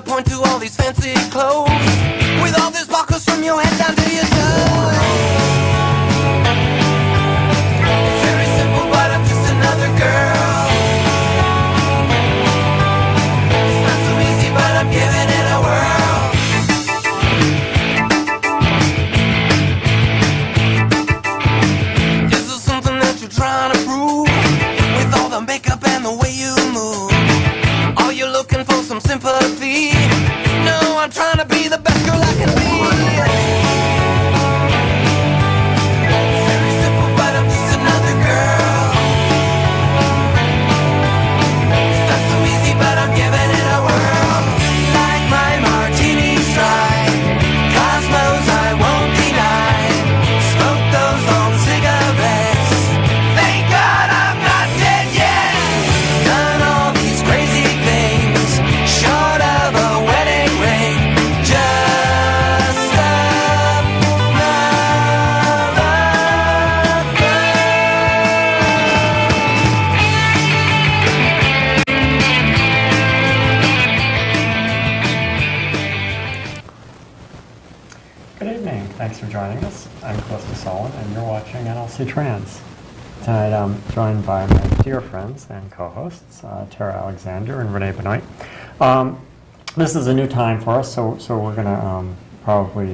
to point to all these fancy clothes with all these buckles from your head down to your toes. It's very simple, but I'm just another girl. It's not so easy, but I'm giving it a whirl. Is there something that you're trying to prove with all the makeup and the way you move? Are you looking for some sympathy? No, I'm trying to be the best girl I can be. It's very simple, but I'm just another girl. It's not so easy, but I'm giving it a whirl. Like my martinis dry, cosmos I won't deny. Smoke those long cigarettes. Thank God I'm not dead yet. Done all these crazy things, short of a wedding ring. Just Good evening. Thanks for joining us. I'm Calista Solon, and you're watching NLC Trans. Tonight I'm joined by my dear friends and co-hosts, Tara Alexander and Renee Benoit. This is a new time for us, so we're going to probably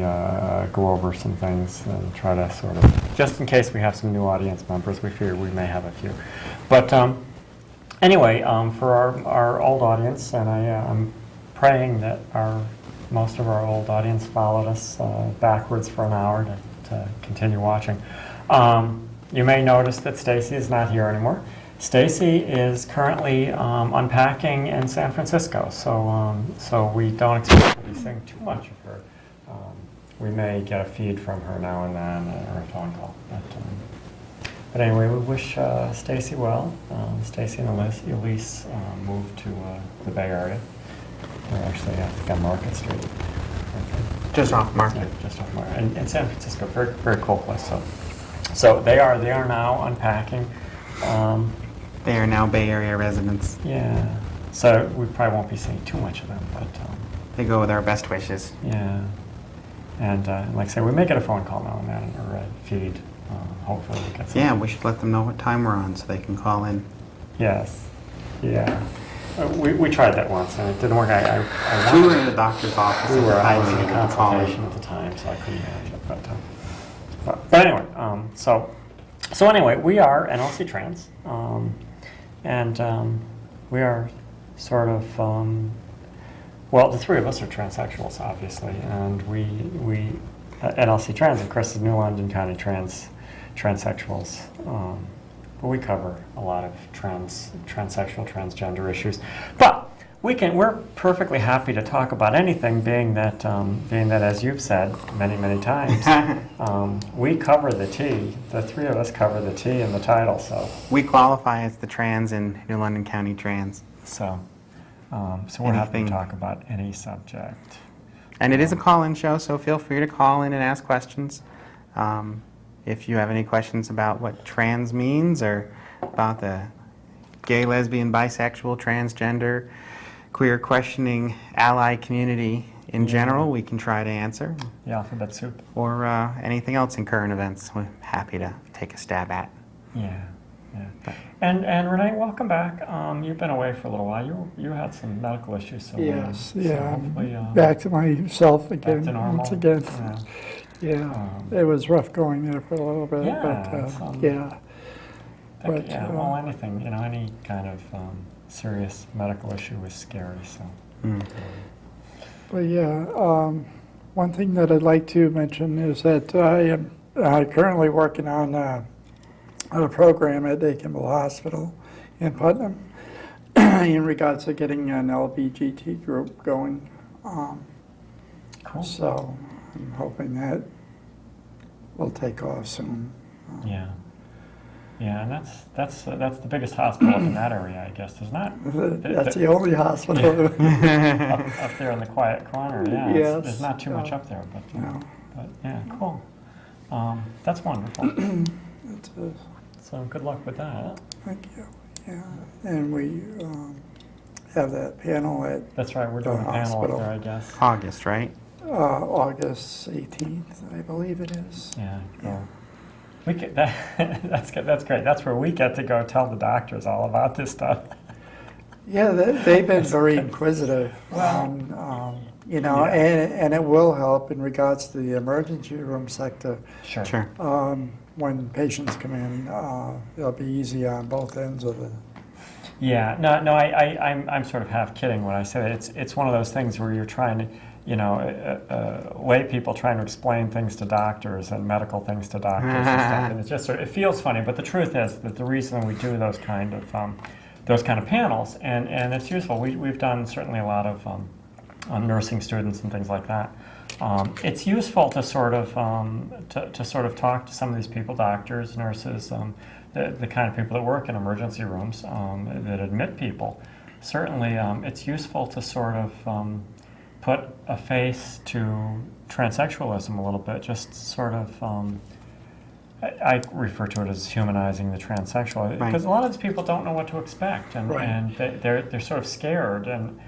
go over some things and try to sort of, just in case we have some new audience members, we figure we may have a few. But anyway, for our old audience, and I'm praying that most of our old audience followed us backwards for an hour to continue watching. You may notice that Stacy is not here anymore. Stacy is currently unpacking in San Francisco, so we don't expect to be seeing too much of her. We may get a feed from her now and then, or a phone call. But anyway, we wish Stacy well. Stacy and Elise moved to the Bay Area. We're actually, I think, on Market Street. Just off Market. Yeah, just off Market. In San Francisco, very, very cool place. So they are now unpacking. They are now Bay Area residents. Yeah. So we probably won't be seeing too much of them, but They go with our best wishes. yeah. And like I say, we may get a phone call now and then, or a feed. Hopefully we get some. Yeah, we should let them know what time we're on so they can call in. Yes. Yeah. We tried that once and it didn't work. I We wanted- were in the doctor's office We at were the time out we in needed to call consultation in. at the time, so I couldn't manage it. But anyway, so anyway, we are NLC Trans, and we are sort of well, the three of us are transsexuals, obviously, and we NLC Trans and Chris is New London County transsexuals. But we cover a lot of transsexual, transgender issues. But we're perfectly happy to talk about anything, being that as you've said many times, we cover the T. The three of us cover the T in the title. So We qualify as the trans in New London County Trans. so we're happy Anything. to talk about any subject. And it is a call-in show, so feel free to call in and ask questions. If you have any questions about what trans means or about the gay, lesbian, bisexual, transgender, queer questioning ally community in general, we can try to answer. The alphabet soup. Or anything else in current events, we're happy to take a stab at. Yeah. And Renee, welcome back. You've been away for a little while. You had some medical issues, so Yes, so yeah, hopefully, back to myself again, to normal. once again. Yeah. Yeah, it was rough going there for a little bit, Yeah, but it's, yeah. But, yeah, well, anything, any kind of serious medical issue is scary. So, But yeah, one thing that I'd like to mention is that I am currently working on a program at the Kimball Hospital in Putnam in regards to getting an LGBT group going. cool. So I'm hoping that will take off soon. Yeah, and that's the biggest hospital up in that area, I guess. There's not That's the only hospital. up there in the quiet corner. Yeah, Yes. there's not too much up there, No. but yeah, cool. That's wonderful. It's a- So good luck with that. Thank you. Yeah, and we have that panel at That's right, we're doing a panel up hospital. there, I guess. August, right? August 18th, I believe it is. Yeah, Yeah. cool. We get that's good. That's great. That's where we get to go tell the doctors all about this stuff. Yeah, they've been very inquisitive on, you know, Yeah. and it will help in regards to the emergency room sector. Sure. Sure. When patients come in, it'll be easy on both ends of the. Yeah. No. I'm sort of half kidding when I say that. It's one of those things where you're trying to, you know, lay people trying to explain things to doctors and medical things to doctors and stuff, and it's just sort of, it feels funny. But the truth is that the reason we do those kind of panels, and it's useful. We've done certainly a lot of nursing students and things like that. It's useful to sort of to sort of talk to some of these people, doctors, nurses, the kind of people that work in emergency rooms that admit people. Certainly, it's useful to sort of put a face to transsexualism a little bit. Just sort of. I refer to it as humanizing the transsexual, Right. because a lot of these people don't know what to expect, and, Right. and they're sort of scared, and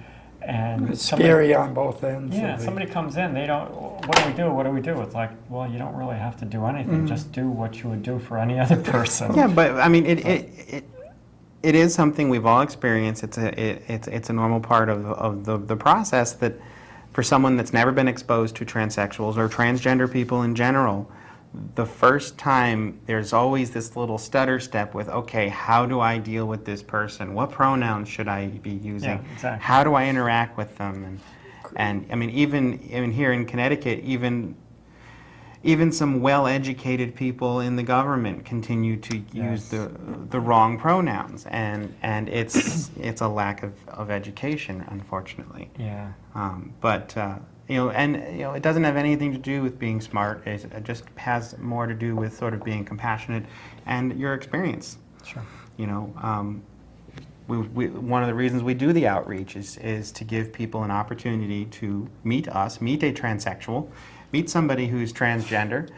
It's somebody- scary on both ends. Yeah, of the- somebody comes in, they don't. What do we do? What do we do? It's like, well, you don't really have to do anything. Just do what you would do for any other person. Yeah, but I mean, it is something we've all experienced. It's a normal part of the process that for someone that's never been exposed to transsexuals or transgender people in general, the first time there's always this little stutter step with, okay, how do I deal with this person? What pronouns should I be using? Yeah, exactly. How do I interact with them? And I mean, even here in Connecticut, even some well-educated people in the government continue to use Yes. the wrong pronouns, and it's a lack of education, unfortunately. Yeah. But you know, and you know, it doesn't have anything to do with being smart. It just has more to do with sort of being compassionate and your experience. Sure. You know, one of the reasons we do the outreach is to give people an opportunity to meet us, meet a transsexual, meet somebody who's transgender,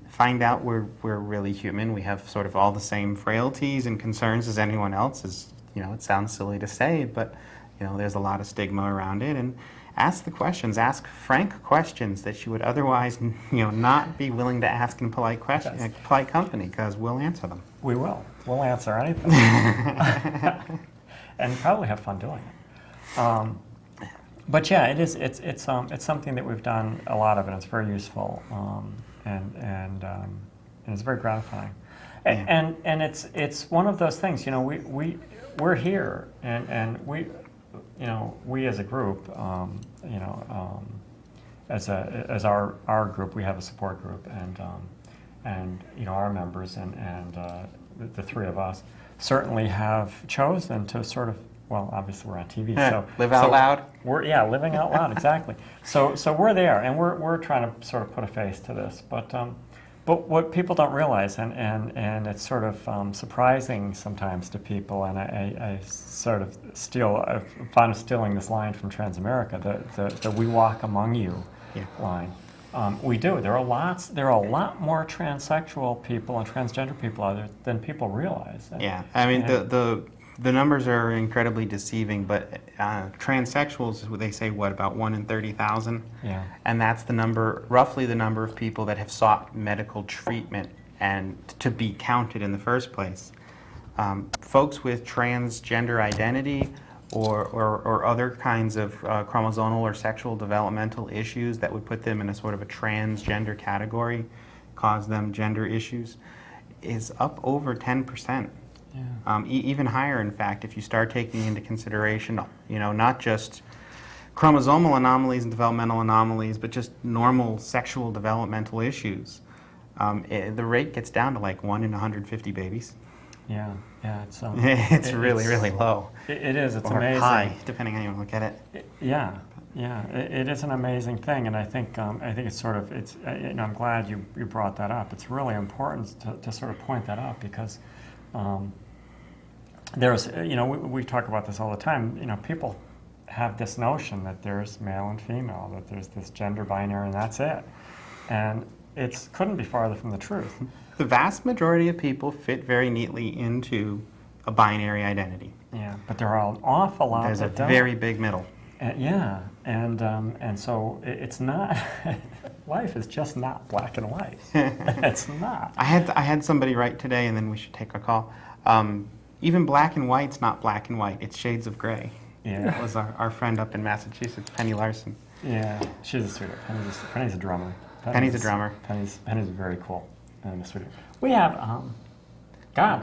find out we're really human. We have sort of all the same frailties and concerns as anyone else. You know, it sounds silly to say, but you know, there's a lot of stigma around it. And ask the questions. Ask frank questions that you would otherwise, you know, not be willing to ask in polite polite company, because we'll answer them. We will. We'll answer anything, and probably have fun doing it. But yeah, it is. It's something that we've done a lot of, and it's very useful, and it's very gratifying. And it's one of those things. You know, we're here, and we. You know, we as a group, you know, as our group, we have a support group, and you know, our members and the three of us certainly have chosen to sort of, well, obviously we're on TV, so Live out loud. We're living out loud, exactly. So we're there, and we're trying to sort of put a face to this, but what people don't realize, and it's sort of surprising sometimes to people, and I sort of find stealing this line from Transamerica, the "We walk among you" line. We do. There are a lot more transsexual people and transgender people out there than people realize. Yeah, I mean, the numbers are incredibly deceiving, but transsexuals, they say, what, about 1 in 30,000? Yeah. And that's the number, roughly the number of people that have sought medical treatment and to be counted in the first place. Folks with transgender identity or other kinds of chromosomal or sexual developmental issues that would put them in a sort of a transgender category, cause them gender issues, is up over 10%. Yeah. Even higher, in fact, if you start taking into consideration, you know, not just chromosomal anomalies and developmental anomalies, but just normal sexual developmental issues. The rate gets down to like 1 in 150 babies. Yeah, it's It's really low. It is. It's Or amazing. high, depending on how you look at it. Yeah, it is an amazing thing, and I think it's sort of and I'm glad you brought that up. It's really important to sort of point that out, because there's, you know, we talk about this all the time. You know, people have this notion that there's male and female, that there's this gender binary, and that's it, and it couldn't be farther from the truth. The vast majority of people fit very neatly into a binary identity. Yeah, but there are an awful lot There's a that don't. very big middle. Yeah, and so it's not. Life is just not black and white. It's not. I had somebody write today, and then we should take a call. Even black and white's not black and white. It's shades of gray. Yeah. That was our friend up in Massachusetts, Penny Larson. Yeah, she's a sweetheart. Penny's a drummer. Penny's a drummer. Penny's very cool and a sweetheart. We have,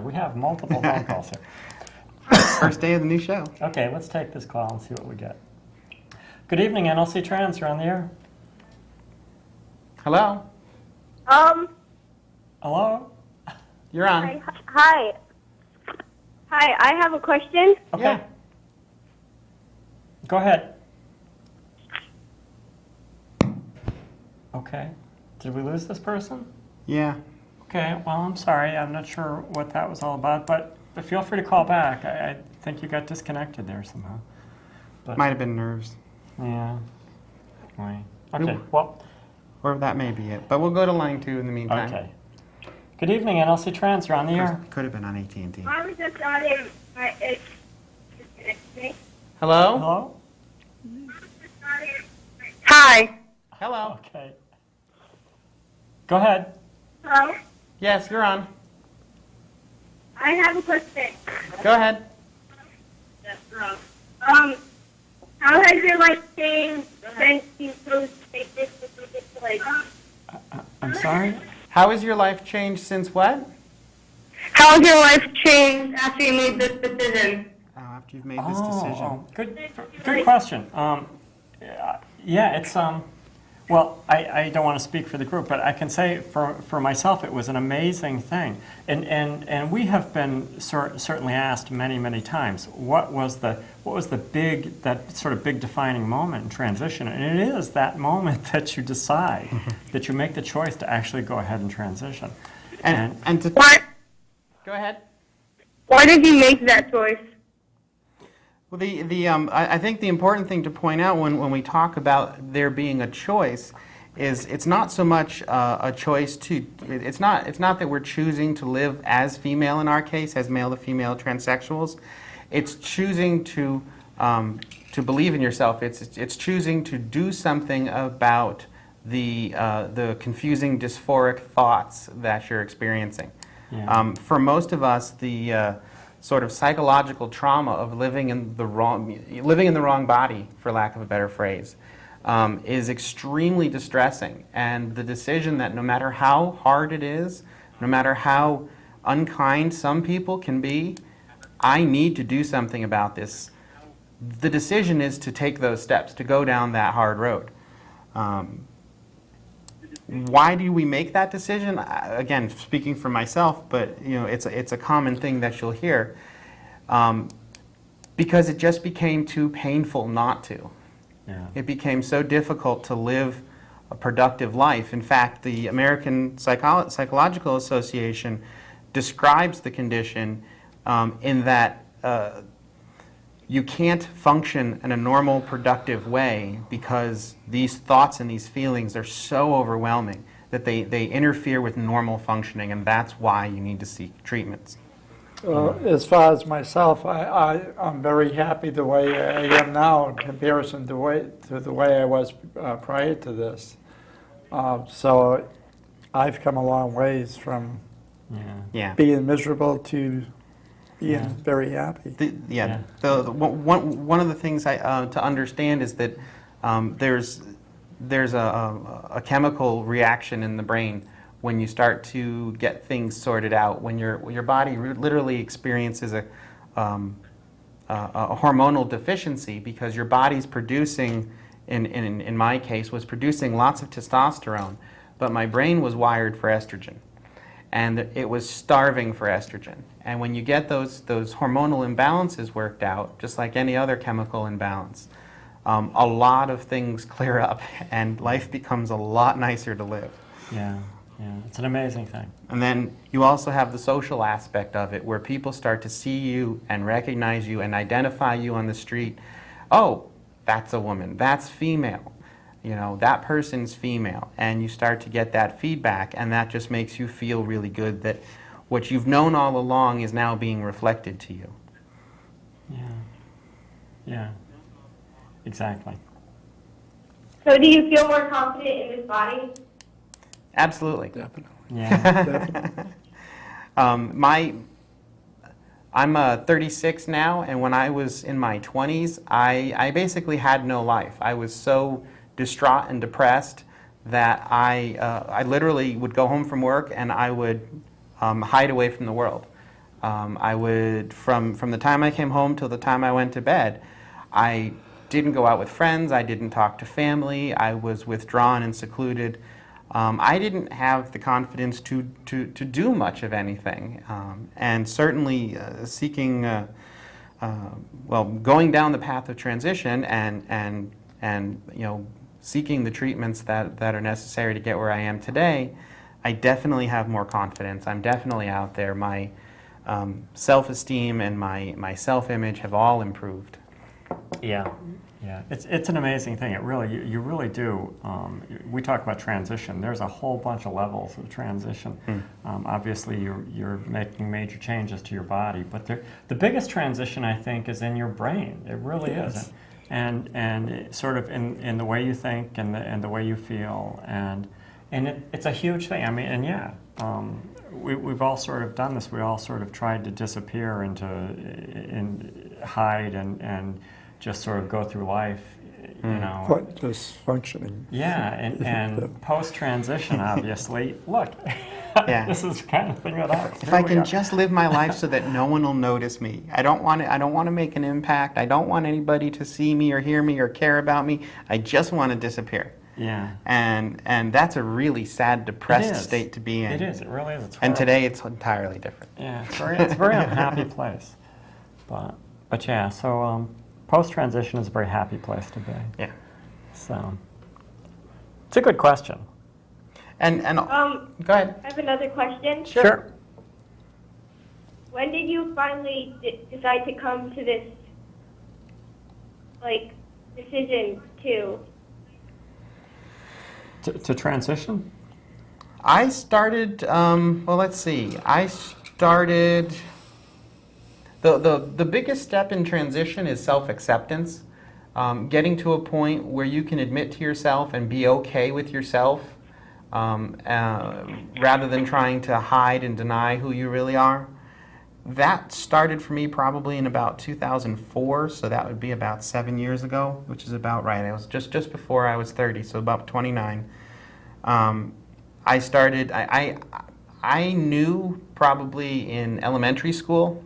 we have multiple phone calls here. First day of the new show. Okay, let's take this call and see what we get. Good evening, NLC Trans. You're on the air. Hello? Hello? You're on. Hi. Hi, I have a question. Okay. Yeah. Go ahead. Okay. Did we lose this person? Yeah. Okay, well, I'm sorry. I'm not sure what that was all about, but feel free to call back. I think you got disconnected there somehow. But, Might have been nerves. yeah. Right. Okay, well, Or that may be it. But we'll go to line 2 in the meantime. okay. Good evening, NLC Trans. You're on the air. Could have been on AT&T. I was just on it. Hello? Hello? Hi. Hello? Okay. Go ahead. Hello. Yes, you're on. I have a question. Go ahead. How has your life changed since you chose to take this decision? I'm sorry? How has your life changed since what? How has your life changed after you made this decision? Oh, after you've made this decision. Good question. Yeah, it's well, I don't want to speak for the group, but I can say for myself, it was an amazing thing, and we have been certainly asked many times what was the big defining moment in transition, and it is that moment that you decide that you make the choice to actually go ahead and transition, And to... Why? Go ahead. Why did you make that choice? Well, I think the important thing to point out when we talk about there being a choice is it's not so much a choice to, it's not that we're choosing to live as female in our case, as male to female transsexuals. It's choosing to believe in yourself. It's choosing to do something about the confusing dysphoric thoughts that you're experiencing. Yeah. For most of us, the sort of psychological trauma of living in the wrong body, for lack of a better phrase, is extremely distressing. And the decision that no matter how hard it is, no matter how unkind some people can be, I need to do something about this. The decision is to take those steps, to go down that hard road. Why do we make that decision? Again, speaking for myself, but it's a common thing that you'll hear, because it just became too painful not to. Yeah. It became so difficult to live a productive life. In fact, the American Psychological Association describes the condition in that you can't function in a normal, productive way because these thoughts and these feelings are so overwhelming that they interfere with normal functioning, and that's why you need to seek treatments. As far as myself, I'm very happy the way I am now in comparison to the way I was prior to this. So I've come a long ways from Yeah. being miserable to being very happy. One of the things to understand is that there's a chemical reaction in the brain when you start to get things sorted out, when your body literally experiences a hormonal deficiency because your body's producing, in my case, was producing lots of testosterone, but my brain was wired for estrogen. And it was starving for estrogen. And when you get those hormonal imbalances worked out, just like any other chemical imbalance, a lot of things clear up and life becomes a lot nicer to live. Yeah, it's an amazing thing. And then you also have the social aspect of it, where people start to see you and recognize you and identify you on the street. Oh, that's a woman, that's female. That person's female, and you start to get that feedback, and that just makes you feel really good that what you've known all along is now being reflected to you. Yeah. Yeah. Exactly. So do you feel more confident in this body? Absolutely. Definitely. Yeah. Definitely. I'm 36 now, and when I was in my 20s, I basically had no life. I was so distraught and depressed that I literally would go home from work and I would hide away from the world. I would, from the time I came home till the time I went to bed, I didn't go out with friends, I didn't talk to family, I was withdrawn and secluded. I didn't have the confidence to do much of anything, and certainly seeking, going down the path of transition and seeking the treatments that are necessary to get where I am today, I definitely have more confidence. I'm definitely out there. My self-esteem and my self-image have all improved. Yeah, yeah. It's an amazing thing. It really, you really do. We talk about transition. There's a whole bunch of levels of transition. Obviously, you're making major changes to your body, but the biggest transition, I think, is in your brain. It really is, and it sort of in the way you think and the way you feel, and it's a huge thing. I mean, and yeah. We've all sort of done this. We all sort of tried to disappear and hide and just sort of go through life, you know. But just functioning. Yeah, and post-transition, obviously, look, Yeah. this is the kind of thing that happens. If I can just live my life so that no one will notice me. I don't want to make an impact. I don't want anybody to see me or hear me or care about me. I just want to disappear. Yeah. And that's a really sad, depressed state to be in. It is. It really is. It's And horrible. today it's entirely different. Yeah, it's a very unhappy place. But yeah, so post-transition is a very happy place to be. Yeah. So it's a good question. And go ahead. I have another question. Sure. When did you finally decide to come to this, decision To transition? I started, let's see. I started, the biggest step in transition is self-acceptance. Getting to a point where you can admit to yourself and be okay with yourself rather than trying to hide and deny who you really are. That started for me probably in about 2004, so that would be about 7 years ago, which is about right. It was just before I was 30, so about 29. I started, I knew probably in elementary school,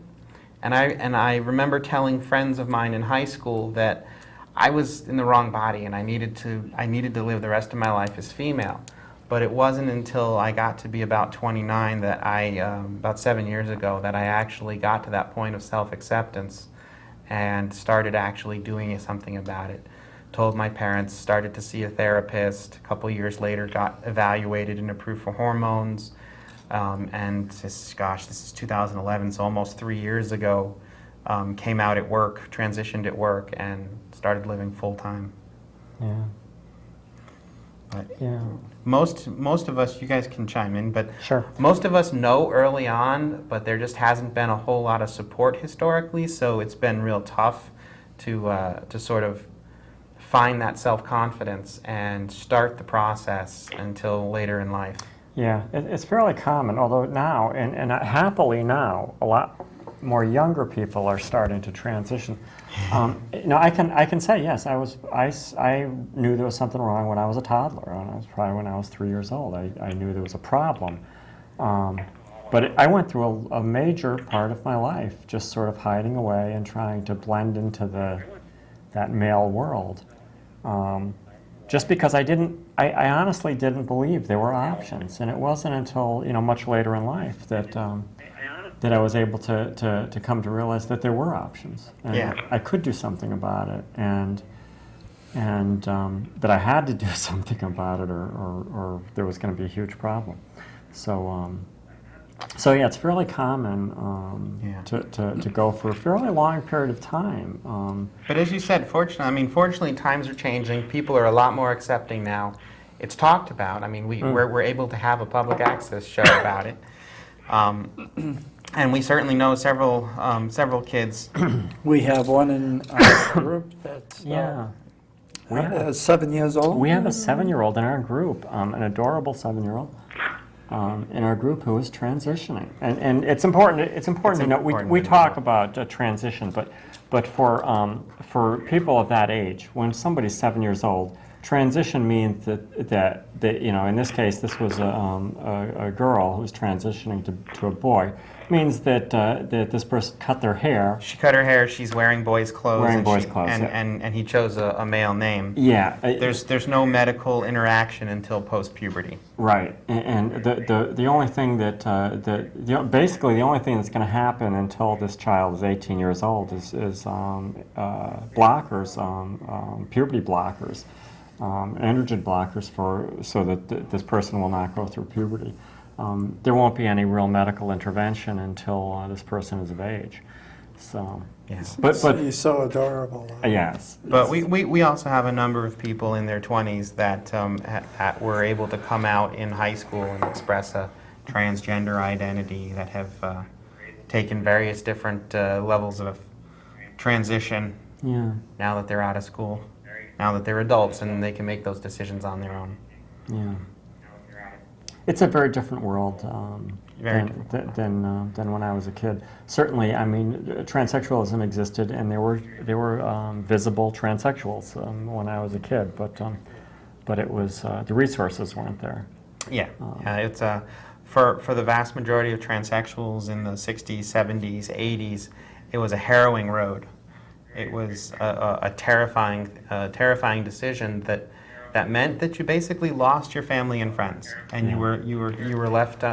and I remember telling friends of mine in high school that I was in the wrong body and I needed to live the rest of my life as female. But it wasn't until I got to be about 29 that about 7 years ago, that I actually got to that point of self-acceptance and started actually doing something about it. Told my parents, started to see a therapist. A couple years later, got evaluated and approved for hormones. And this is 2011, so almost 3 years ago, came out at work, transitioned at work, and started living full-time. Yeah. But Yeah. most of us, you guys can chime in, but Sure. most of us know early on, but there just hasn't been a whole lot of support historically, so it's been real tough to sort of find that self-confidence and start the process until later in life. Yeah, it's fairly common, although now, and happily now, a lot more younger people are starting to transition. I can say yes. I knew there was something wrong when I was a toddler. When I was 3 years old. I knew there was a problem, but I went through a major part of my life just sort of hiding away and trying to blend into that male world. Just because I honestly didn't believe there were options, and it wasn't until much later in life that I was able to come to realize that there were options, and I could do something about it, and that I had to do something about it, or there was going to be a huge problem. So yeah, it's fairly common to go for a fairly long period of time. But as you said, fortunately, times are changing. People are a lot more accepting now. It's talked about. I mean, we're able to have a public access show about it. And we certainly know several kids. We have one in our group that's Yeah. We have, 7 years old. we have a 7-year-old in our group, an adorable 7-year-old in our group who is transitioning. And it's important. It's important to know. We talk about transition, but for people of that age, when somebody's 7 years old, transition means that in this case, this was a girl who's transitioning to a boy. Means that this person cut their hair. She cut her hair. She's wearing boys' clothes. Wearing and boys' she- clothes, And, yeah. and he chose a male name. Yeah. There's no medical interaction until post-puberty. Right, and the only thing basically the only thing that's going to happen until this child is 18 years old is blockers, puberty blockers, androgen blockers so that this person will not go through puberty. There won't be any real medical intervention until this person is of age. So, Yes. but He's so adorable. yes, But we also have a number of people in their 20s that were able to come out in high school and express a transgender identity, that have taken various different levels of transition yeah, now that they're out of school, now that they're adults and they can make those decisions on their own. yeah. It's a very different world Very than when I was a kid. Certainly, I mean, transsexualism existed, and there were visible transsexuals when I was a kid, but it was the resources weren't there. Yeah, it's for the vast majority of transsexuals in the 60s, 70s, 80s, it was a harrowing road. It was a terrifying decision that meant that you basically lost your family and friends, and you were left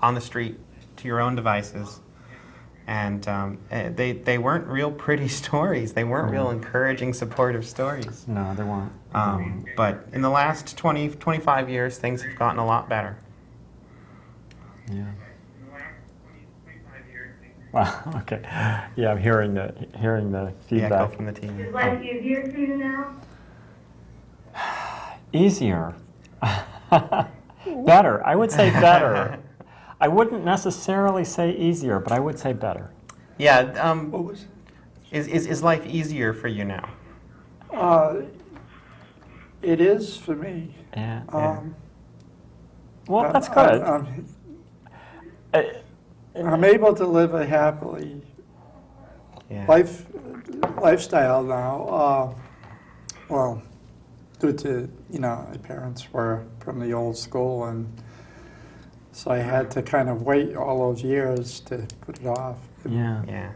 on the street to your own devices. And they weren't real pretty stories. They weren't real encouraging, supportive stories. No, there weren't. But in the last 20, 25 years, things have gotten a lot better. Yeah. Wow. Okay. Yeah, I'm hearing the Yeah, feedback. go from the TV. Is life easier for you now? Easier. Better. I would say better. I wouldn't necessarily say easier, but I would say better. Yeah. What was Is life easier for you now? it is for me. Yeah. Well, that's good. I'm able to live a happily Yeah. lifestyle now. Well, due to my parents were from the old school, and so I had to kind of wait all those years to put it off. Yeah. Yeah.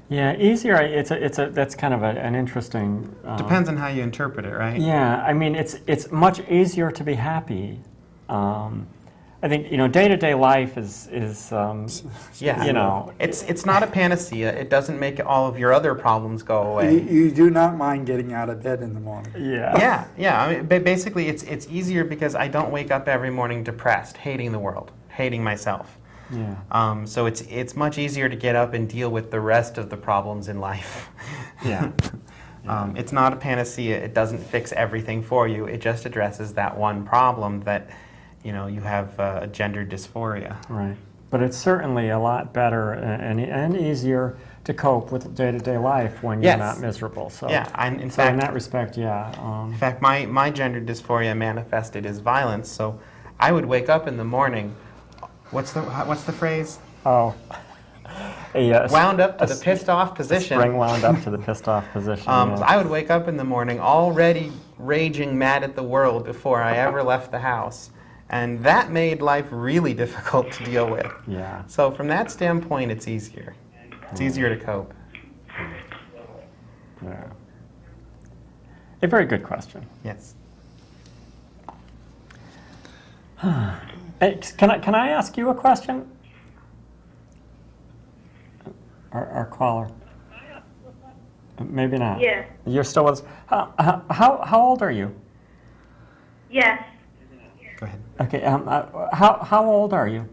Yeah. Easier. That's kind of an interesting. Depends on how you interpret it, right? Yeah. I mean, it's much easier to be happy. I think day-to-day life is Yeah. It's not a panacea. It doesn't make all of your other problems go away. You do not mind getting out of bed in the morning. yeah. Yeah. I mean, basically, it's easier because I don't wake up every morning depressed, hating the world, hating myself. Yeah. So it's much easier to get up and deal with the rest of the problems in life. Yeah. It's not a panacea. It doesn't fix everything for you. It just addresses that one problem that, you have gender dysphoria. Right. But it's certainly a lot better and easier to cope with day-to-day life when you're Yes. not miserable. So Yeah, in in fact, that respect, yeah. in fact, my gender dysphoria manifested as violence. So I would wake up in the morning. What's the phrase? Oh. Wound up to the pissed off position. Spring wound up to the pissed off position. So yeah. I would wake up in the morning already raging mad at the world before I ever left the house. And that made life really difficult to deal with. Yeah. So from that standpoint, it's easier. It's easier to cope. Yeah. A very good question. Yes. Hey, can I ask you a question? Our caller. Maybe not. Yes. You're still with us. How old are you? Yes. Go ahead. Okay. How old are you?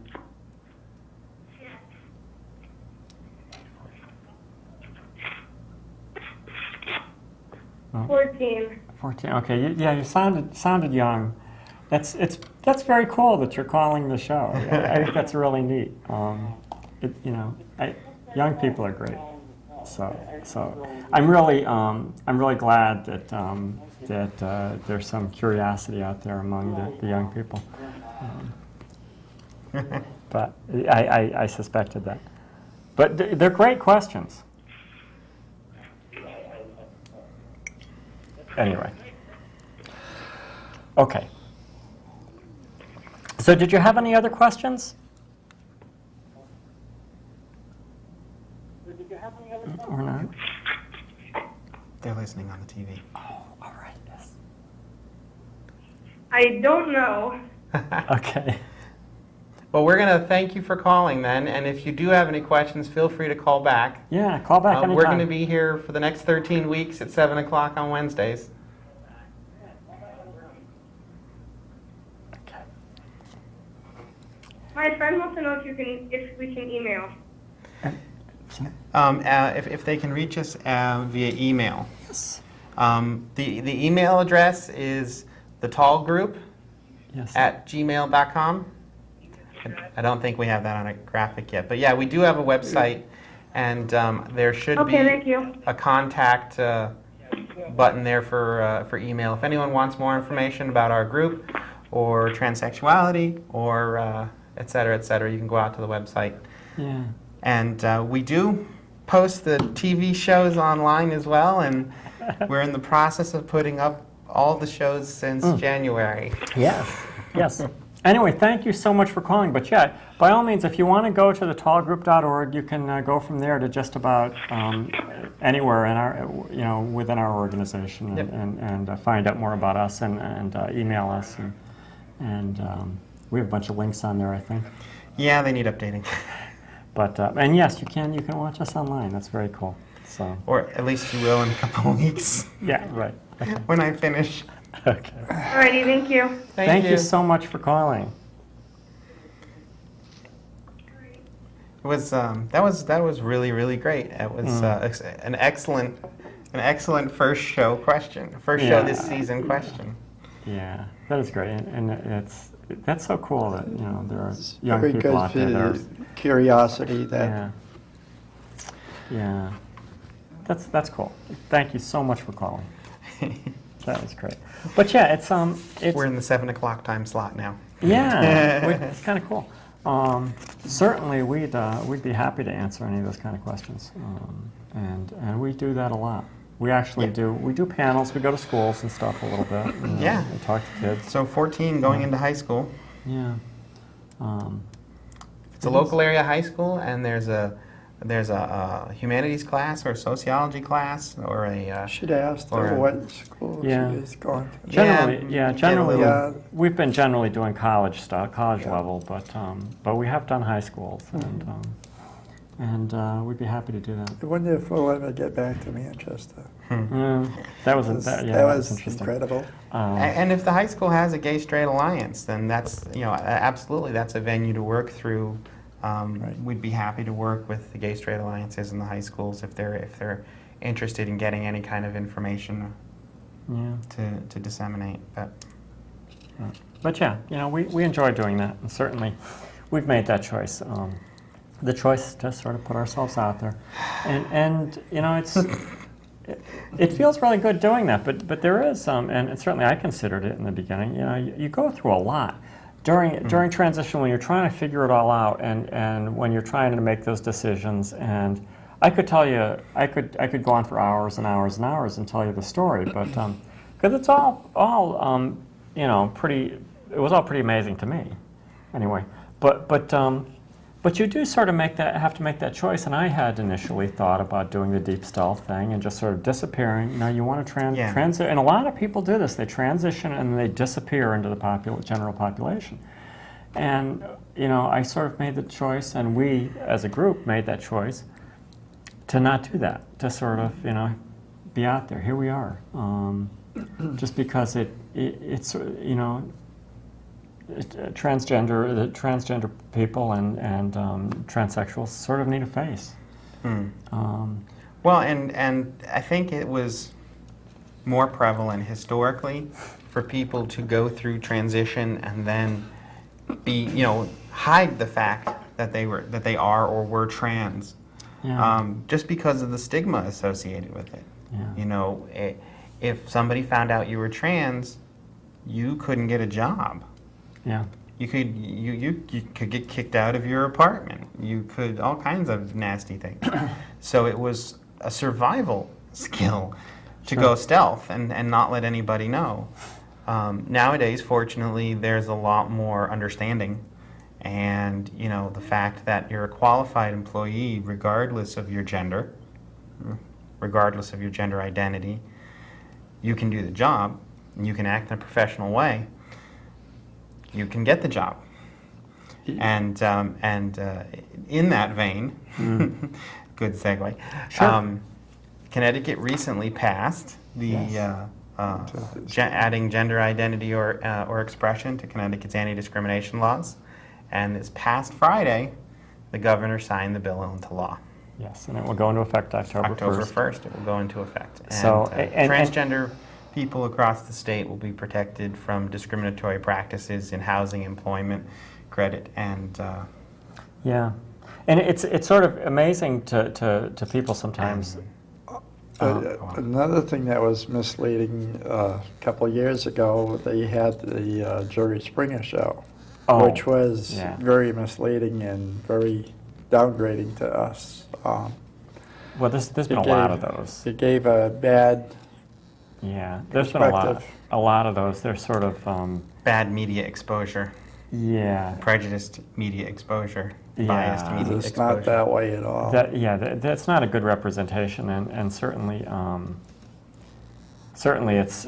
Oh. 14. 14. Okay. You sounded young. That's very cool that you're calling the show. I think that's really neat. Young people are great. So I'm really glad that there's some curiosity out there among the young people. But I suspected that. But they're great questions. Anyway. Okay. So did you have any other questions? Or not? They're listening on the TV. Oh, all right, yes. I don't know. Okay. Well, we're going to thank you for calling then, and if you do have any questions, feel free to call back. Yeah, call back anytime. We're going to be here for the next 13 weeks at 7 o'clock on Wednesdays. Okay. My friend wants to know if we can email. If they can reach us via email. Yes. The email address is the T.a.L.L group Yes. at gmail.com. I don't think we have that on a graphic yet, but yeah, we do have a website, and there should be Thank you. a contact button there for email. If anyone wants more information about our group or transsexuality or et cetera, you can go out to the website. Yeah. And we do post the TV shows online as well, and we're in the process of putting up all the shows since January. Yes. Yes. Anyway, thank you so much for calling. But yeah, by all means, if you want to go to the tallgroup.org, you can go from there to just about anywhere in our, within our organization, and find out more about us and email us, and we have a bunch of links on there, I think. Yeah, they need updating. But and yes, you can watch us online. That's very cool. So. Or at least you will in a couple of weeks. Yeah. Right. When I finish. Okay. Alrighty, thank you. Thank you so much for calling. It was that was really great. It was an excellent first show question, show this season question. Yeah, that is great, and that's so cool that there are young Very people good out there that are. curiosity that Yeah. That's cool. Thank you so much for calling. That was great. But yeah, it's We're in the 7 o'clock time slot now. Yeah, it's kind of cool. Certainly, we'd be happy to answer any of those kind of questions, and we do that a lot. We actually do panels. We go to schools and stuff a little bit. And talk to kids. So 14 going into high school. Yeah. It's a local area high school, and there's a humanities class or a sociology class or a. should ask her what school she is going to. Generally, we've been generally doing college level, but we have done high schools, and we'd be happy to do that. I wonder if we'll ever get back to Manchester. That was interesting. Incredible. And if the high school has a gay-straight alliance, then that's absolutely that's a venue to work through. We'd be happy to work with the gay-straight alliances in the high schools if they're interested in getting any kind of information to disseminate. But yeah, we enjoy doing that, and certainly we've made that choice. The choice to sort of put ourselves out there, and it feels really good doing that. But there is and certainly I considered it in the beginning. You go through a lot. During transition, when you're trying to figure it all out, and when you're trying to make those decisions, and I could tell you, I could go on for hours and hours and hours and tell you the story, but because it's all pretty, it was all pretty amazing to me, anyway. But you do sort of have to make that choice, and I had initially thought about doing the deep stealth thing and just sort of disappearing. You want to transit, and a lot of people do this. They transition and they disappear into the general population. And I sort of made the choice, and we as a group made that choice to not do that. To sort of be out there. Here we are, just because it's transgender people and transsexuals sort of need a face. Well, and I think it was more prevalent historically for people to go through transition and then be, hide the fact that they are or were trans, Yeah. just because of the stigma associated with it. Yeah. If somebody found out you were trans, you couldn't get a job. Yeah. You could get kicked out of your apartment. You could all kinds of nasty things. So it was a survival skill to go stealth and not let anybody know. Nowadays, fortunately, there's a lot more understanding, and the fact that you're a qualified employee, regardless of your gender, regardless of your gender identity, you can do the job, and you can act in a professional way. You can get the job, and in that vein, good segue. Sure. Connecticut recently passed the Yes. adding gender identity or expression to Connecticut's anti-discrimination laws, and this past Friday, the governor signed the bill into law. Yes, and it will go into effect October 1st. It will go into effect. And, So, transgender people across the state will be protected from discriminatory practices in housing, employment, credit, and Yeah, and it's sort of amazing to people sometimes. Another thing that was misleading, a couple of years ago, they had the Jerry Springer show, which was very misleading and very downgrading to us. Well, there's been a lot of those. It gave a bad Yeah, there's been perspective. a lot of those. They're sort of bad media exposure, yeah, prejudiced media exposure, Yeah. biased media It's exposure. not that way at all. that's not a good representation, and certainly certainly it's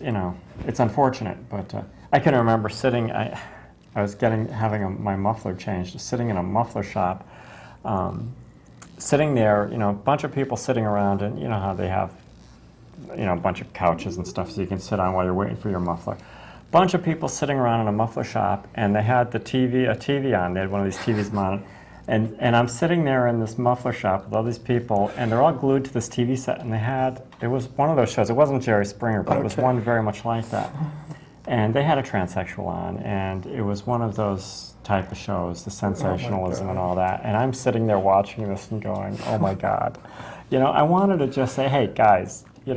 it's unfortunate. But I can remember sitting. I was having my muffler changed, sitting in a muffler shop, sitting there. A bunch of people sitting around, and you know how they have a bunch of couches and stuff so you can sit on while you're waiting for your muffler. Bunch of people sitting around in a muffler shop, and they had a TV on. They had one of these TVs mounted, and I'm sitting there in this muffler shop with all these people, and they're all glued to this TV set, and it was one of those shows. It wasn't Jerry Springer, but it was one very much like that. And they had a transsexual on, and it was one of those type of shows, the sensationalism and all that. And I'm sitting there watching this and going, oh my God. I wanted to just say, hey, guys, it's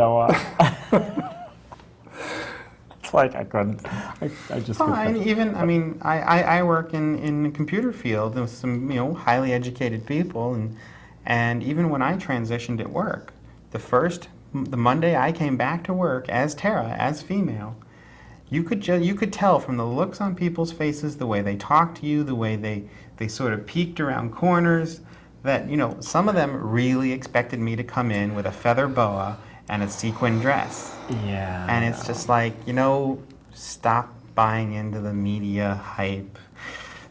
like I couldn't. I just couldn't. And even, I work in the computer field with some, highly educated people, and even when I transitioned at work, the Monday I came back to work as Tara, as female, you could tell from the looks on people's faces, the way they talked to you, the way they sort of peeked around corners, that, some of them really expected me to come in with a feather boa and a sequin dress. Yeah. And it's just like, stop buying into the media hype.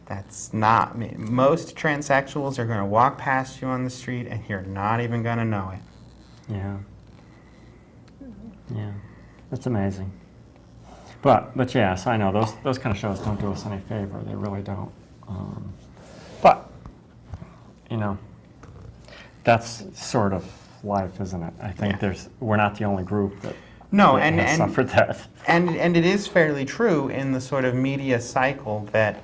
That's not me. Most transsexuals are going to walk past you on the street and you're not even going to know it. Yeah. Yeah. That's amazing. But yes, I know those kind of shows don't do us any favor. They really don't. But that's sort of life, isn't it? I think we're not the only group that has suffered that. And it is fairly true in the sort of media cycle that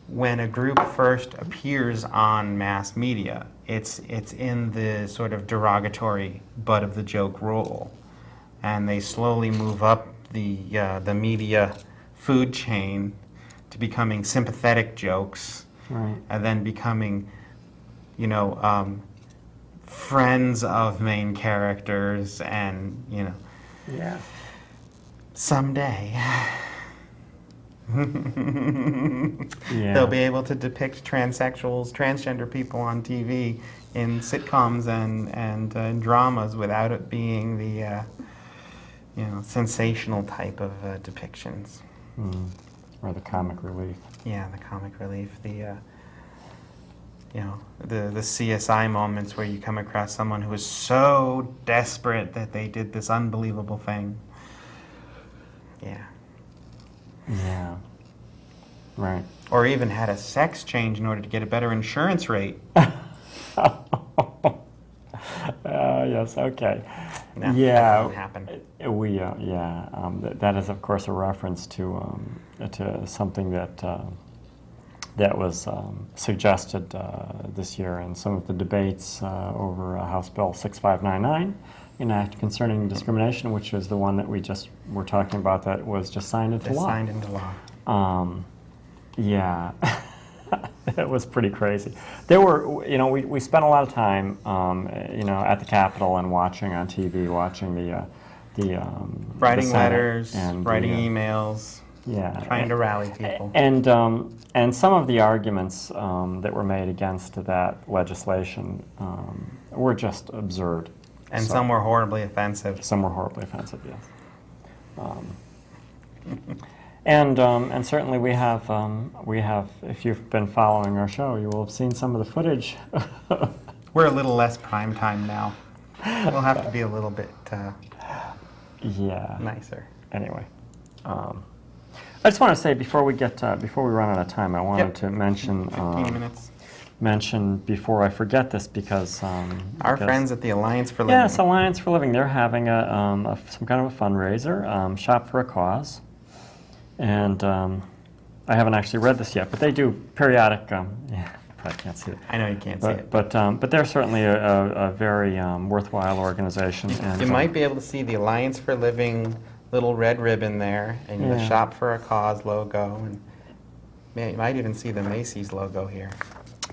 when a group first appears on mass media, it's in the sort of derogatory butt of the joke role, and they slowly move up the media food chain to becoming sympathetic jokes, Right. and then becoming, friends of main characters, and Yeah. someday Yeah. they'll be able to depict transsexuals, transgender people on TV in sitcoms and dramas without it being the sensational type of depictions. Or the comic relief. Yeah, the comic relief, the CSI moments where you come across someone who is so desperate that they did this unbelievable thing. Yeah. Yeah. Right. Or even had a sex change in order to get a better insurance rate. Yes, okay. No, Yeah, that doesn't happen. that is of course a reference to something that was suggested this year in some of the debates over House Bill 6599, an act concerning discrimination, which is the one that we just were talking about that was just signed into Just law. signed into law. Yeah, it was pretty crazy. There were, we spent a lot of time, at the Capitol and watching on TV, watching the Writing Senate letters, and writing the, emails, yeah, trying to rally people. and some of the arguments that were made against that legislation were just absurd. And So- some were horribly offensive. Some were horribly offensive, yes. And certainly we have, if you've been following our show, you will have seen some of the footage. We're a little less prime time now. We'll have to be a little bit Yeah. nicer. Anyway, I just want to say before we run out of time, I wanted Yep. to mention 15 minutes. mention before I forget this because Our because- friends at the Alliance for Living. Yes, Alliance for Living. They're having some kind of a fundraiser, Shop for a Cause, and I haven't actually read this yet, but they do periodic. Yeah, you probably can't see it. I know you can't see it. But they're certainly a very worthwhile organization. And You might be able to see the Alliance for Living little red ribbon there, and the Yeah. Shop for a Cause logo, and you might even see the Macy's logo here.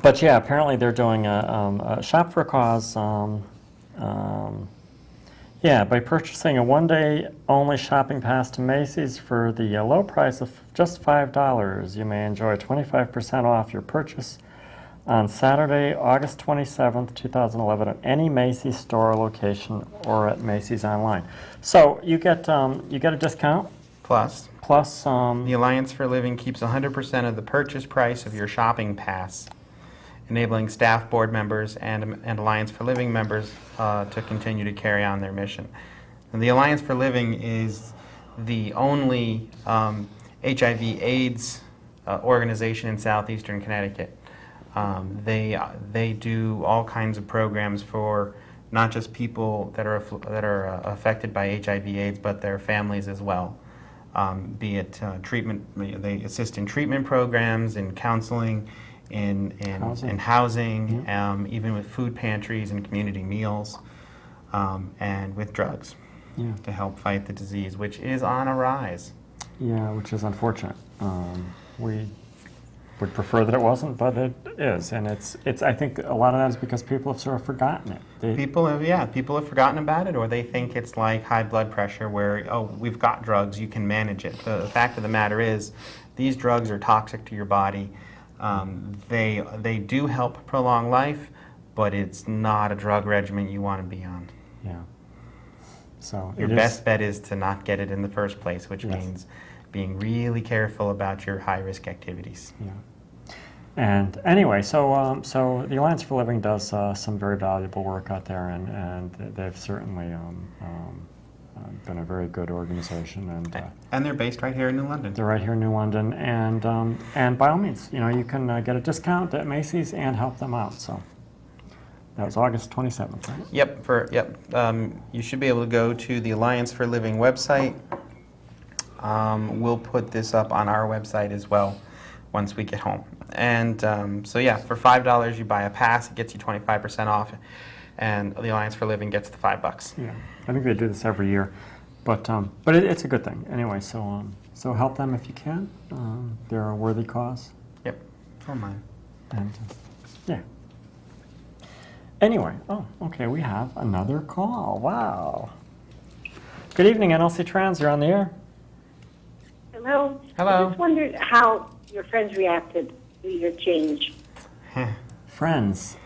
But yeah, apparently they're doing a Shop for a Cause. Yeah, by purchasing a one-day only shopping pass to Macy's for the low price of just $5, you may enjoy 25% off your purchase on Saturday, August 27th, 2011, at any Macy's store location or at Macy's online. So you get a discount Plus, plus the Alliance for Living keeps 100% of the purchase price of your shopping pass, enabling staff, board members, and Alliance for Living members to continue to carry on their mission. And the Alliance for Living is the only HIV/AIDS organization in southeastern Connecticut. They do all kinds of programs for not just people that are affected by HIV/AIDS, but their families as well. Be it treatment, they assist in treatment programs, in counseling, in housing, even with food pantries and community meals, and with drugs Yeah. to help fight the disease, which is on a rise. Yeah, which is unfortunate. We would prefer that it wasn't, but it is, and it's. I think a lot of that is because people have sort of forgotten it. People have forgotten about it, or they think it's like high blood pressure, where we've got drugs, you can manage it. The fact of the matter is, these drugs are toxic to your body. They do help prolong life, but it's not a drug regimen you want to be on. Yeah. So Your it best bet is to not get it in the first place, which Yes. means being really careful about your high-risk activities. Yeah. And anyway, so the Alliance for Living does some very valuable work out there, and they've certainly been a very good organization, And they're based right here in New London. they're right here in New London. And by all means, you can get a discount at Macy's and help them out. So that was August 27th, right? Yep. You should be able to go to the Alliance for Living website. We'll put this up on our website as well once we get home. And so yeah, for $5 you buy a pass, it gets you 25% off, and the Alliance for Living gets the $5. Yeah, I think they do this every year, but it's a good thing anyway. So help them if you can. They're a worthy cause, Yep, for mine. and yeah. Anyway, okay, we have another call. Wow. Good evening, NLC Trans. You're on the air. Hello? Hello. I just wondered how your friends reacted to your change. Friends.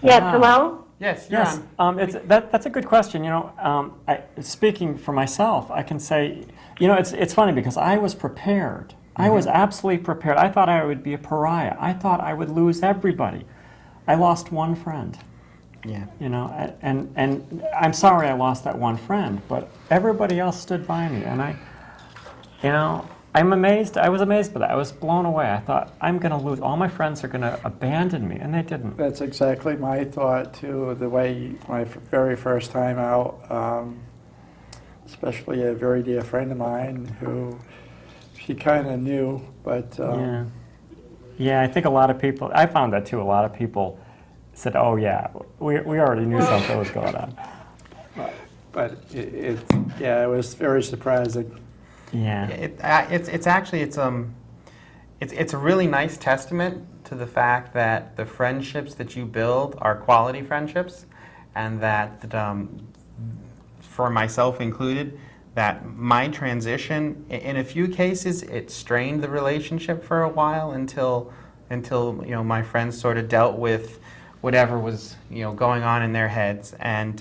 Yes, Wow. hello? Yes, you're Yes, on. that's a good question. Speaking for myself, I can say, it's funny because I was prepared. I was absolutely prepared. I thought I would be a pariah. I thought I would lose everybody. I lost one friend. Yeah. And I'm sorry I lost that one friend, but everybody else stood by me, and I'm amazed. I was amazed by that. I was blown away. I thought, I'm going to lose. All my friends are going to abandon me, and they didn't. That's exactly my thought too. The way my very first time out, especially a very dear friend of mine who she kind of knew, but Yeah. Yeah, I think a lot of people, I found that too. A lot of people said, oh, yeah, we already knew something was going on. but it was very surprising. Yeah. It's a really nice testament to the fact that the friendships that you build are quality friendships, and that for myself included, that my transition, in a few cases, it strained the relationship for a while until my friends sort of dealt with whatever was going on in their heads. And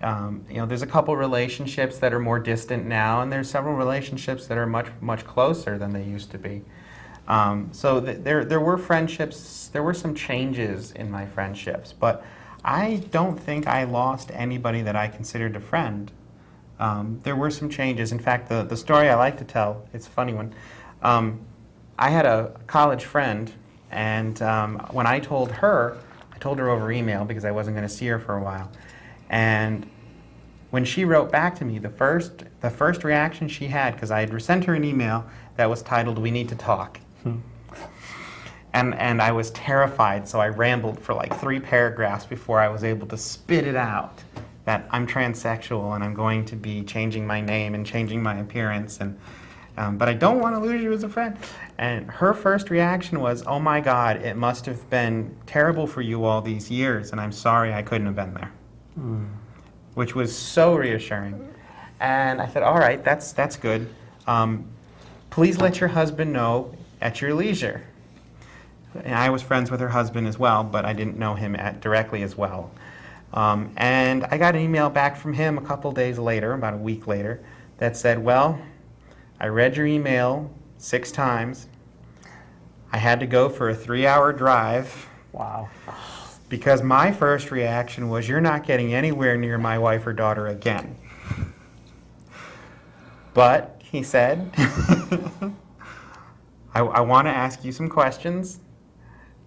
there's a couple relationships that are more distant now, and there's several relationships that are much closer than they used to be. So there were friendships, there were some changes in my friendships, but I don't think I lost anybody that I considered a friend. There were some changes. In fact, the story I like to tell, it's a funny one. I had a college friend, and when I told her over email because I wasn't going to see her for a while. And when she wrote back to me, the first reaction she had, because I had sent her an email that was titled, "We Need to Talk." And I was terrified, so I rambled for like 3 paragraphs before I was able to spit it out, that I'm transsexual and I'm going to be changing my name and changing my appearance, and but I don't want to lose you as a friend. And her first reaction was, "Oh my God, it must have been terrible for you all these years, and I'm sorry I couldn't have been there." Which was so reassuring. And I said, all right, that's good. Please let your husband know at your leisure. And I was friends with her husband as well, but I didn't know him directly as well. And I got an email back from him a couple days later, about a week later, that said, well, I read your email 6 times. I had to go for a 3-hour drive. Wow. Because my first reaction was, you're not getting anywhere near my wife or daughter again. But, he said, I want to ask you some questions.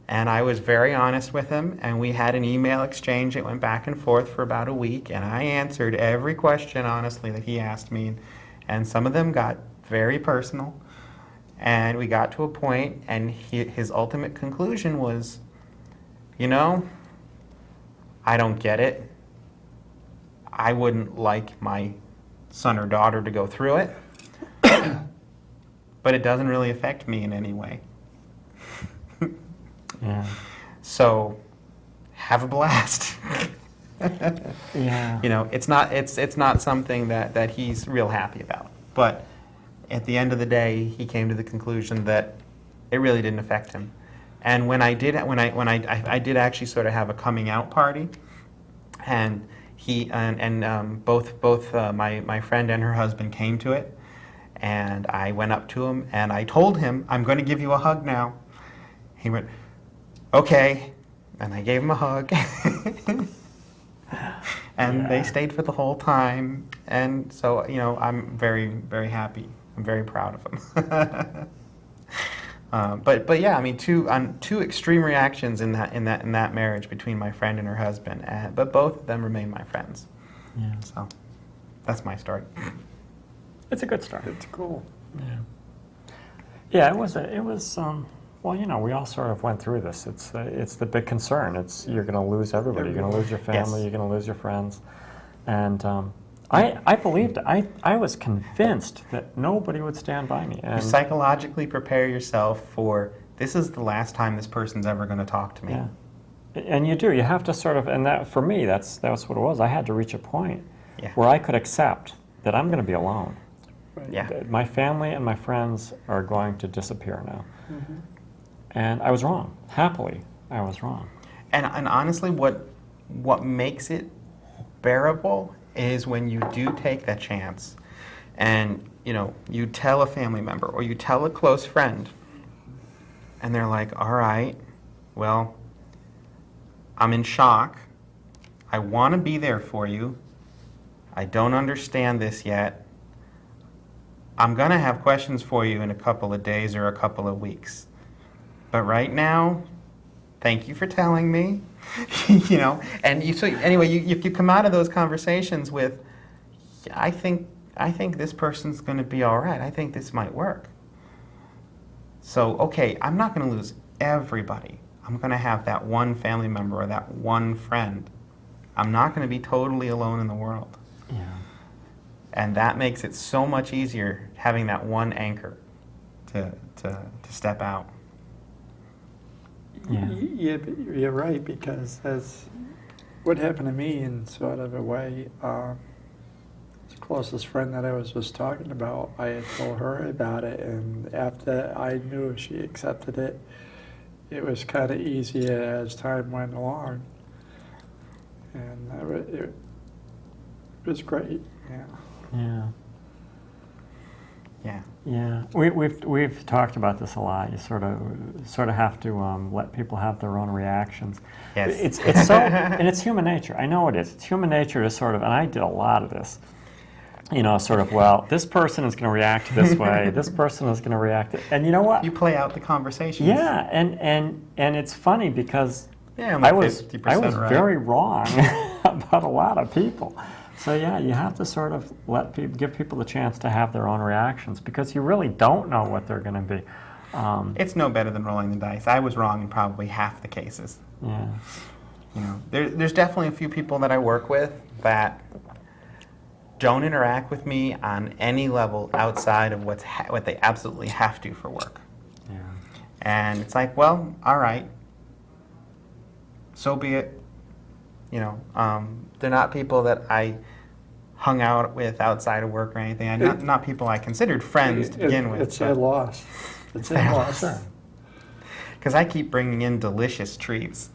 And I was very honest with him, and we had an email exchange that went back and forth for about a week, and I answered every question honestly that he asked me, and some of them got very personal. And we got to a point, and his ultimate conclusion was, I don't get it. I wouldn't like my son or daughter to go through it, but it doesn't really affect me in any way. Yeah. So, have a blast. Yeah. It's not something that he's real happy about. But at the end of the day, he came to the conclusion that it really didn't affect him. And when I did actually sort of have a coming out party, and both my friend and her husband came to it, and I went up to him and I told him, I'm going to give you a hug now. He went, okay, and I gave him a hug. And they stayed for the whole time, and so I'm very, very happy. I'm very proud of him. But yeah, I mean, two extreme reactions in that marriage between my friend and her husband, but both of them remain my friends. Yeah. So that's my story. It's a good story. It's cool. Yeah. Yeah, it was. Well, we all sort of went through this. It's the big concern. You're going to lose everybody. You're going to lose your family. Yes. You're going to lose your friends. And I believed. I was convinced that nobody would stand by me. And You psychologically prepare yourself for, this is the last time this person's ever going to talk to me. yeah, and you do. You have to sort of. And that for me, that's what it was. I had to reach a point Yeah. where I could accept that I'm going to be alone. Yeah. That my family and my friends are going to disappear now. And I was wrong. Happily, I was wrong. And honestly, what makes it bearable is when you do take that chance, and you tell a family member or you tell a close friend, and they're like, all right, well, I'm in shock. I want to be there for you. I don't understand this yet. I'm going to have questions for you in a couple of days or a couple of weeks. But right now, thank you for telling me. You know, and so anyway, you come out of those conversations with, I think this person's going to be all right. I think this might work. So, okay, I'm not going to lose everybody. I'm going to have that one family member or that one friend. I'm not going to be totally alone in the world. Yeah. And that makes it so much easier having that one anchor to step out. Yeah. Yeah, but you're right, because as what happened to me in sort of a way, the closest friend that I was just talking about, I had told her about it, and after I knew she accepted it, it was kind of easier as time went along. And it was great, yeah. Yeah. Yeah. Yeah, we've talked about this a lot. You sort of have to let people have their own reactions. Yes. It's so, and it's human nature. I know it is. It's human nature to sort of, and I did a lot of this. You know, sort of, well, this person is going to react this way. This person is going to react, and you know what? You play out the conversations. Yeah, and it's funny because Yeah, I'm I like was 50% right. very wrong about a lot of people. So yeah, you have to sort of give people the chance to have their own reactions, because you really don't know what they're going to be. It's no better than rolling the dice. I was wrong in probably half the cases. Yeah. You know, there's definitely a few people that I work with that don't interact with me on any level outside of what they absolutely have to for work. Yeah. And it's like, well, all right, so be it. You know, they're not people that I hung out with outside of work or anything. Not people I considered friends to begin with. It's their loss. It's their loss. Sure. Because I keep bringing in delicious treats.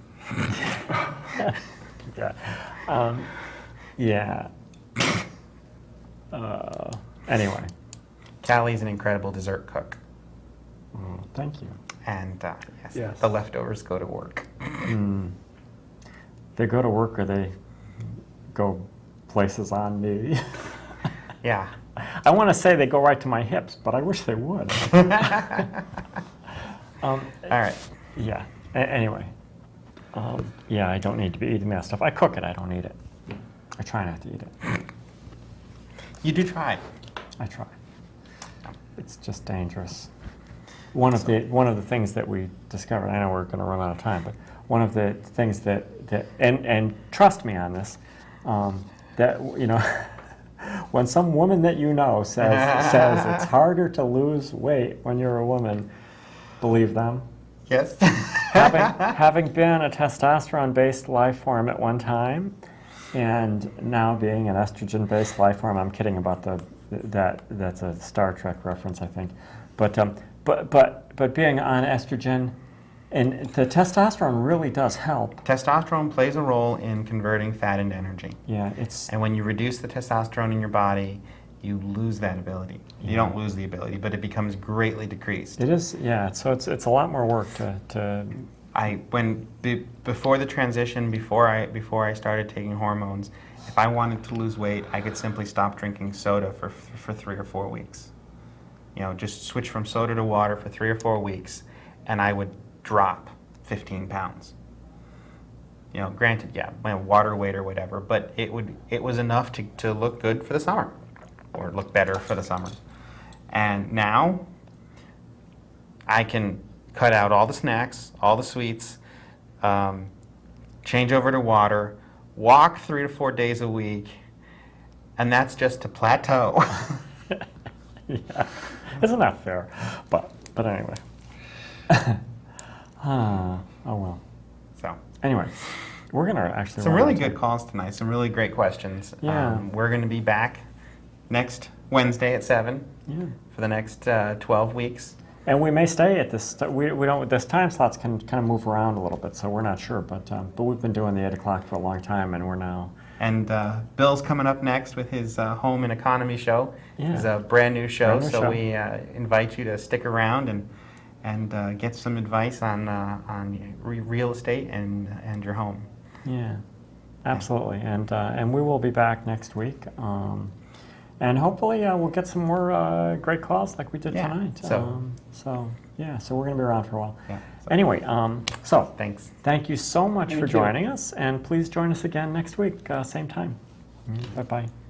Yeah. Yeah. Anyway. Callie's an incredible dessert cook. Thank you. And yes, Yes. the leftovers go to work. They go to work or they go places on me. Yeah. I want to say they go right to my hips, but I wish they would. All right. Yeah. Anyway. Yeah, I don't need to be eating that stuff. I cook it. I don't eat it. I try not to eat it. You do try. I try. It's just dangerous. One of the things that we discovered, I know we're going to run out of time, but one of the things that and trust me on this, that, you know, when some woman that you know says it's harder to lose weight when you're a woman, believe them. Yes. Having been a testosterone-based life form at one time, and now being an estrogen-based life form, I'm kidding about that's a Star Trek reference, I think, but being on estrogen, and the testosterone really does help. Testosterone plays a role in converting fat into energy. Yeah, And when you reduce the testosterone in your body, you lose that ability. You don't lose the ability, but it becomes greatly decreased. it is. Yeah, so it's a lot more work to. Before the transition, before I started taking hormones, if I wanted to lose weight, I could simply stop drinking soda for 3 or 4 weeks. You know, just switch from soda to water for 3 or 4 weeks, and I would drop 15 pounds. You know, granted, yeah, my water weight or whatever, but it was enough to look good for the summer, or look better for the summer. And now I can cut out all the snacks, all the sweets, change over to water, walk 3 to 4 days a week, and that's just to plateau. Yeah, isn't that fair? But anyway. Oh well. So Anyway, we're gonna actually some run really out of good time. calls tonight, some really great questions. Yeah. We're going to be back next Wednesday at 7 Yeah. for the next 12 weeks. And we may stay at this. We don't. This time slots can kind of move around a little bit, so we're not sure. But we've been doing the 8 o'clock for a long time, and we're now. And Bill's coming up next with his home and economy show. Yeah. It's a brand new show, Brand new so show. we invite you to stick around and get some advice on real estate and your home. Yeah, absolutely. And we will be back next week. And hopefully we'll get some more great calls like we did Yeah, tonight. so- So we're going to be around for a while. Yeah. Anyway, so Thanks. thank you so much Thank for you. joining us, and please join us again next week, same time. Bye-bye.